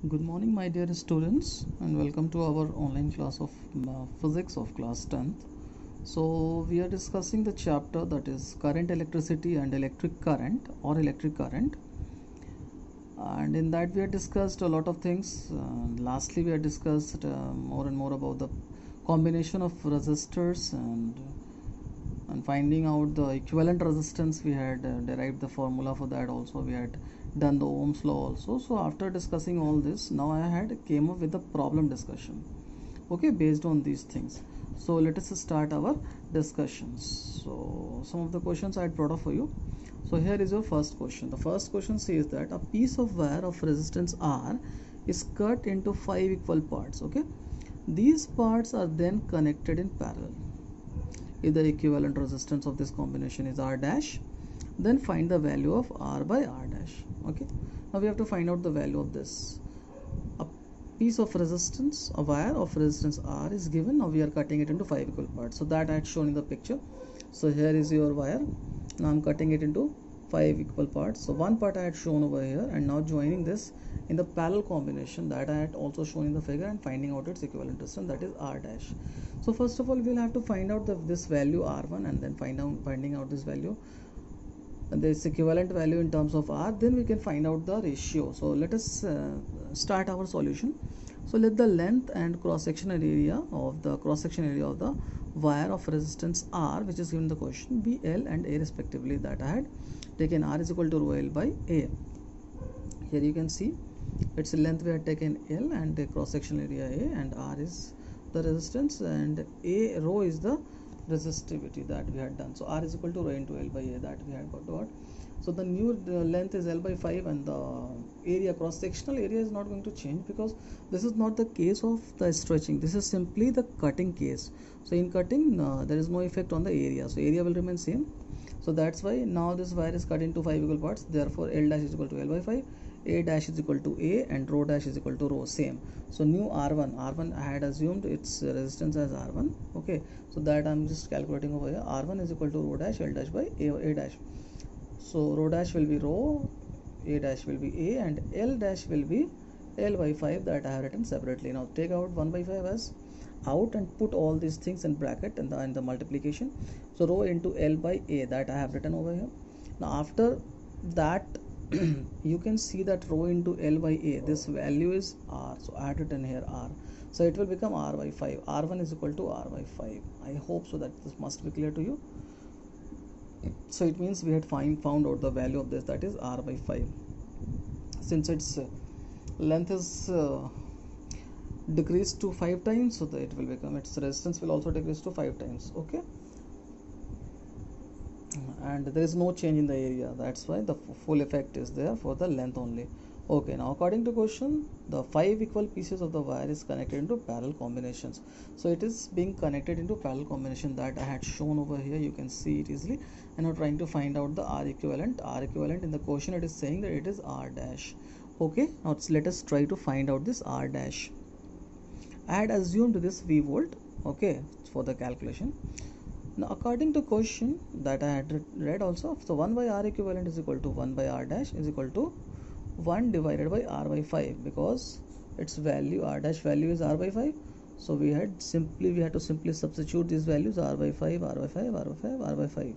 Good morning, my dear students, and welcome to our online class of physics of class 10th. So, we are discussing the chapter that is current, electricity, and electric current or electric current. And in that, we have discussed a lot of things. Lastly, we have discussed more and more about the combination of resistors and finding out the equivalent resistance. We had derived the formula for that. Also, we had done the Ohm's law also. So after discussing all this, now I had came up with a problem discussion, okay, based on these things. So let us start our discussions. So some of the questions I had brought up for you. So here is your first question. The first question says that a piece of wire of resistance R is cut into 5 equal parts. Okay, these parts are then connected in parallel. If the equivalent resistance of this combination is R dash, then find the value of R by R dash. Okay, now we have to find out the value of this. A piece of resistance, a wire of resistance R is given. Now we are cutting it into 5 equal parts. So that I had shown in the picture. So here is your wire. Now I'm cutting it into 5 equal parts. So one part I had shown over here, and now joining this in the parallel combination that I had also shown in the figure and finding out its equivalent resistance, that is R dash. So first of all, we'll have to find out this value R1 and then finding out this value, this equivalent value in terms of R. Then we can find out the ratio. So let us start our solution. So let the length and cross-sectional area of the wire of resistance R, which is given in the question, be L and A respectively. That I had taken R is equal to rho L by A. Here you can see its length we had taken L and the cross-sectional area A, and R is the resistance and A rho is the resistivity that we had done. So R is equal to rho into L by A, that we had got. So the new length is L by 5, and the area, cross-sectional area, is not going to change because this is not the case of the stretching. This is simply the cutting case. So in cutting, there is no effect on the area. So area will remain same. So that's why now this wire is cut into 5 equal parts. Therefore, L dash is equal to L by 5. A dash is equal to A, and rho dash is equal to rho, same. So new R1 I had assumed its resistance as R1. Okay, so that I'm just calculating over here. R1 is equal to rho dash L dash by A dash. So rho dash will be rho, A dash will be A, and L dash will be L by 5, that I have written separately. Now take out 1 by 5 as out and put all these things in bracket and the multiplication. So rho into L by A, that I have written over here. Now after that you can see that rho into L by A, this value is R. So I had written here R. So it will become R by 5. R1 is equal to R by 5. I hope so that this must be clear to you. So it means we had found out the value of this, that is R by 5. Since its length is decreased to 5 times, so that it will become, its resistance will also decrease to 5 times. Okay, and there is no change in the area. That's why the full effect is there for the length only. Okay, now according to question, the 5 equal pieces of the wire is connected into parallel combinations. So it is being connected into parallel combination that I had shown over here. You can see it easily. And now trying to find out the R equivalent. R equivalent in the question, it is saying that it is R dash. Okay, now let us try to find out this R dash. I had assumed this V volt, okay, for the calculation. Now according to question that I had read also, so 1 by R equivalent is equal to 1 by R dash is equal to 1 divided by R by 5, because its value, R dash value, is R by 5. So we had to simply substitute these values, R by 5, R by 5, R by 5, R by 5.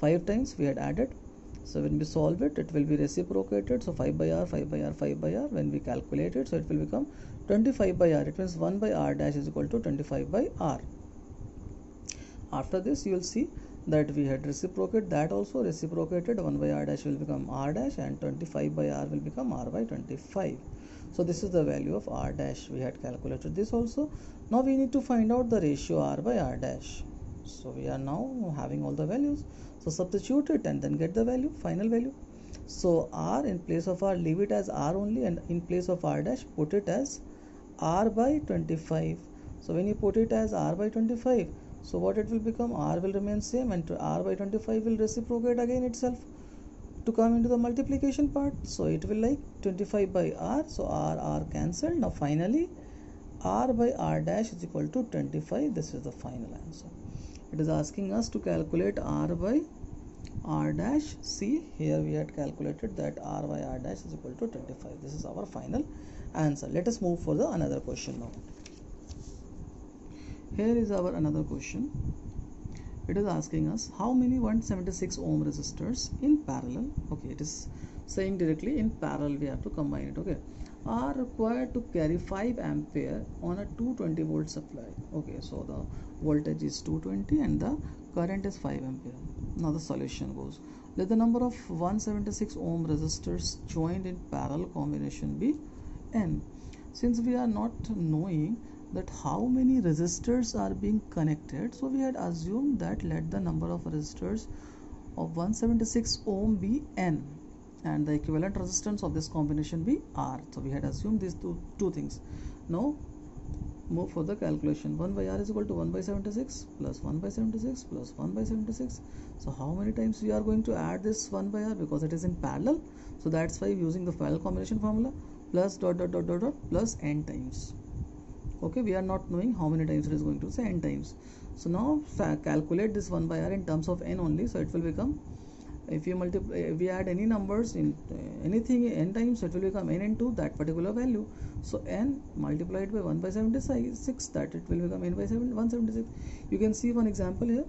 5 times we had added. So when we solve it, it will be reciprocated. So 5 by R, 5 by R, 5 by R. When we calculate it, so it will become 25 by R. It means 1 by R dash is equal to 25 by R. After this, you will see that we had reciprocated that also. Reciprocated, 1 by R dash will become R dash, and 25 by R will become R by 25. So this is the value of R dash. We had calculated this also. Now we need to find out the ratio R by R dash. So we are now having all the values. So substitute it and then get the value, final value. So R, in place of R, leave it as R only, and in place of R dash, put it as R by 25. So when you put it as R by 25, so what it will become, R will remain same, and R by 25 will reciprocate again itself to come into the multiplication part. So it will like 25 by R. So R cancelled. Now finally R by R dash is equal to 25. This is the final answer. It is asking us to calculate R by R dash C. Here we had calculated that R by R dash is equal to 25. This is our final answer. Let us move for the another question now. Here is our another question. It is asking us how many 176 ohm resistors in parallel, okay, it is saying directly in parallel, we have to combine it, okay, are required to carry 5 ampere on a 220 volt supply. Okay, so the voltage is 220 and the current is 5 ampere. Now the solution goes, let the number of 176 ohm resistors joined in parallel combination be n. Since we are not knowing that how many resistors are being connected, so we had assumed that let the number of resistors of 176 ohm be n and the equivalent resistance of this combination be R. So we had assumed these two things. Now move for the calculation. 1 by R is equal to 1 by 76 plus 1 by 76 plus 1 by 76. So how many times we are going to add this 1 by R, because it is in parallel, so that's why using the parallel combination formula, plus dot dot dot dot dot plus n times. Okay, we are not knowing how many times it is going to say n times. So now calculate this 1 by R in terms of n only. So it will become, if you multiply, if we add any numbers in anything n times, it will become n into that particular value. So n multiplied by 1 by 76, that it will become n by 176. You can see one example here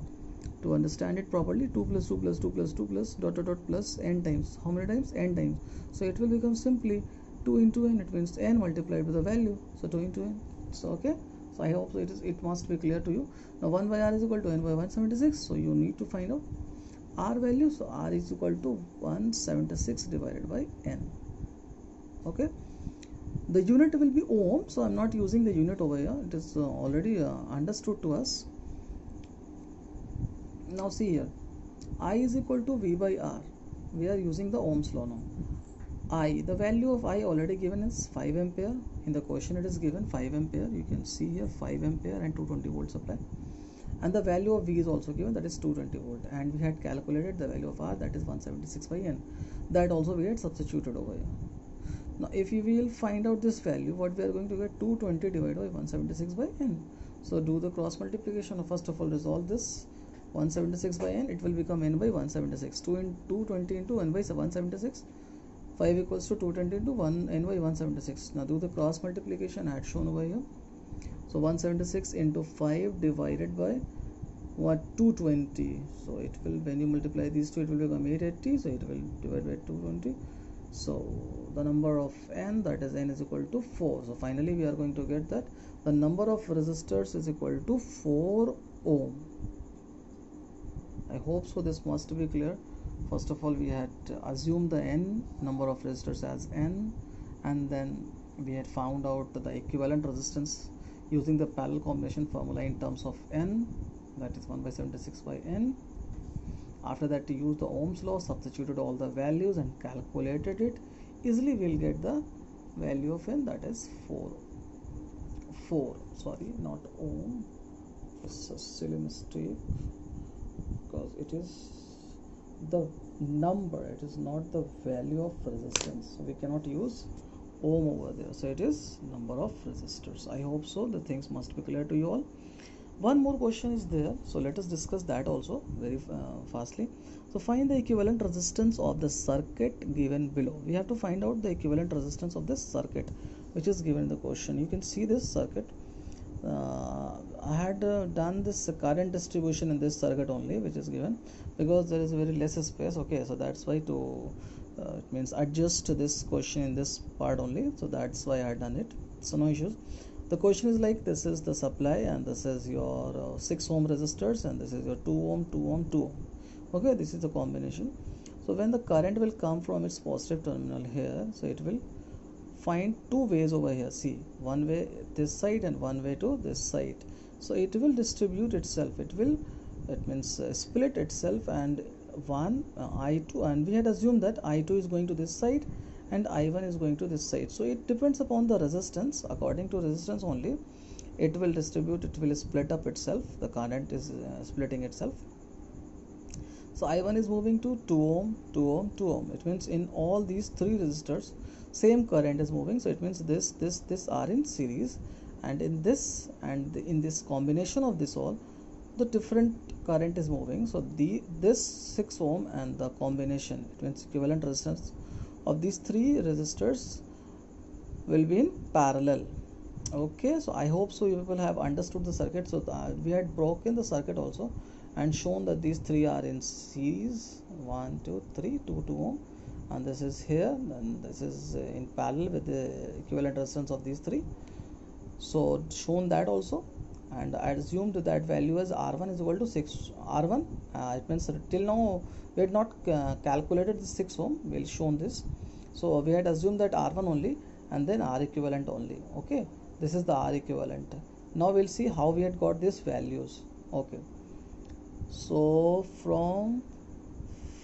to understand it properly. 2 plus 2 plus 2 plus 2 plus dot dot dot plus n times. How many times? N times. So it will become simply 2 into n. It means n multiplied with the value. So 2 into n. So okay, so I hope so it must be clear to you. Now 1 by R is equal to n by 176. So you need to find out R value. So R is equal to 176 divided by n. Okay, the unit will be ohm, so I'm not using the unit over here. It is already understood to us. Now see here, I is equal to V by R. We are using the Ohm's law now. I, the value of I already given is 5 ampere. In the question it is given 5 ampere. You can see here 5 ampere and 220 volt supply. And the value of V is also given, that is 220 volt. And we had calculated the value of R, that is 176 by n. That also we had substituted over here. Now if we will find out this value, what we are going to get, 220 divided by 176 by n. So do the cross multiplication. First of all, resolve this 176 by n. It will become n by 176. 220 into n by 176. 5 equals to 220 into 1 n by 176. Now do the cross multiplication as shown over here. So 176 into 5 divided by what, 220. So it will, when you multiply these two, it will become 880. So it will divide by 220. So the number of n, that is n is equal to 4. So finally we are going to get that the number of resistors is equal to 4 ohm. I hope so this must be clear. First of all, we had assumed the n number of resistors as n, and then we had found out the equivalent resistance using the parallel combination formula in terms of n, that is 1 by 76 by n. After that, to use the Ohm's law, substituted all the values and calculated it. Easily we'll get the value of n, that is 4. Sorry, not ohm. It's a silly mistake, because it is the number, it is not the value of resistance, so we cannot use ohm over there. So it is number of resistors. I hope so the things must be clear to you all. One more question is there, so let us discuss that also very fastly. So find the equivalent resistance of the circuit given below. We have to find out the equivalent resistance of this circuit which is given in the question. You can see this circuit. I had done this current distribution in this circuit only, which is given, because there is very less space. Okay, so that's why to it means adjust this question in this part only, so that's why I had done it. So no issues. The question is like, this is the supply and this is your 6 ohm resistors and this is your 2 ohm, 2 ohm, 2 ohm. Okay, this is the combination. So when the current will come from its positive terminal here, so it will find two ways over here. See, one way this side and one way to this side. So it will distribute itself, it means split itself, and one I2, and we had assumed that I2 is going to this side and I1 is going to this side. So it depends upon the resistance. According to resistance only it will distribute, it will split up itself, the current is splitting itself. So I1 is moving to 2 ohm, 2 ohm, 2 ohm. It means in all these three resistors same current is moving. So it means this are in series, and in this and in this combination of this all, the different current is moving. So this 6 ohm and the combination, it means equivalent resistance of these three resistors will be in parallel. Okay, so I hope so you people have understood the circuit. So we had broken the circuit also and shown that these three are in series, 1 2 3 2 2 ohm, and this is here, and this is in parallel with the equivalent resistance of these three. So shown that also, and I assumed that value as R1 is equal to 6 R1. It means till now we had not calculated the 6 ohm. We'll shown this. So we had assumed that R1 only and then R equivalent only. Okay, this is the R equivalent. Now we'll see how we had got these values. Okay, so from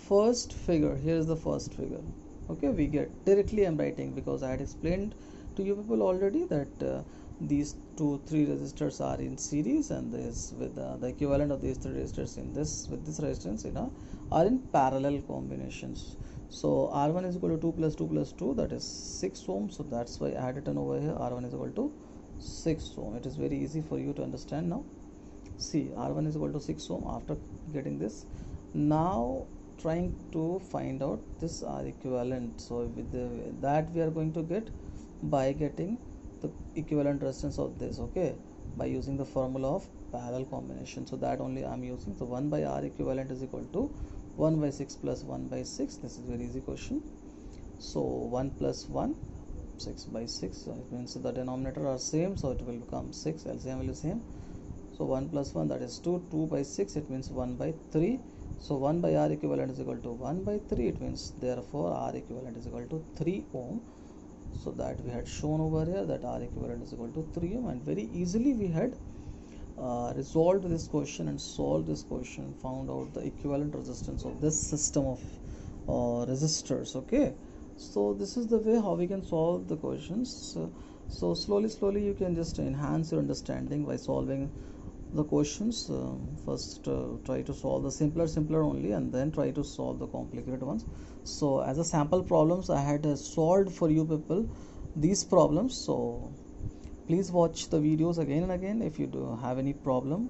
first figure, here is the first figure. Okay, we get directly, I'm writing because I had explained to you people already that these three resistors are in series, and this with the equivalent of these three resistors in this with this resistance are in parallel combinations. So R1 is equal to 2 plus 2 plus 2, that is 6 ohm. So that's why I had written over here R1 is equal to 6 ohm. It is very easy for you to understand now. See, R1 is equal to 6 ohm after getting this. Now trying to find out this R equivalent. So with that we are going to get by getting the equivalent resistance of this, okay, by using the formula of parallel combination. So that only I am using. So 1 by R equivalent is equal to 1 by 6 plus 1 by 6. This is very easy question. So 1 plus 1, 6 by 6. So it means the denominator are same, so it will become 6. LCM will be same. So 1 plus 1, that is 2. 2 by 6, it means 1 by 3. So 1 by R equivalent is equal to 1 by 3. It means therefore R equivalent is equal to 3 ohm. So that we had shown over here that R equivalent is equal to 3 ohm, and very easily we had resolved this question and solved this question, found out the equivalent resistance of this system of resistors. Okay, so this is the way how we can solve the questions. So slowly you can just enhance your understanding by solving the questions. First try to solve the simpler only, and then try to solve the complicated ones. So as a sample problems I had solved for you people these problems. So please watch the videos again and again if you do have any problem.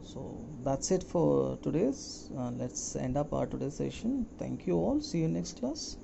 So that's it for today's. Let's end up our today's session. Thank you all. See you next class.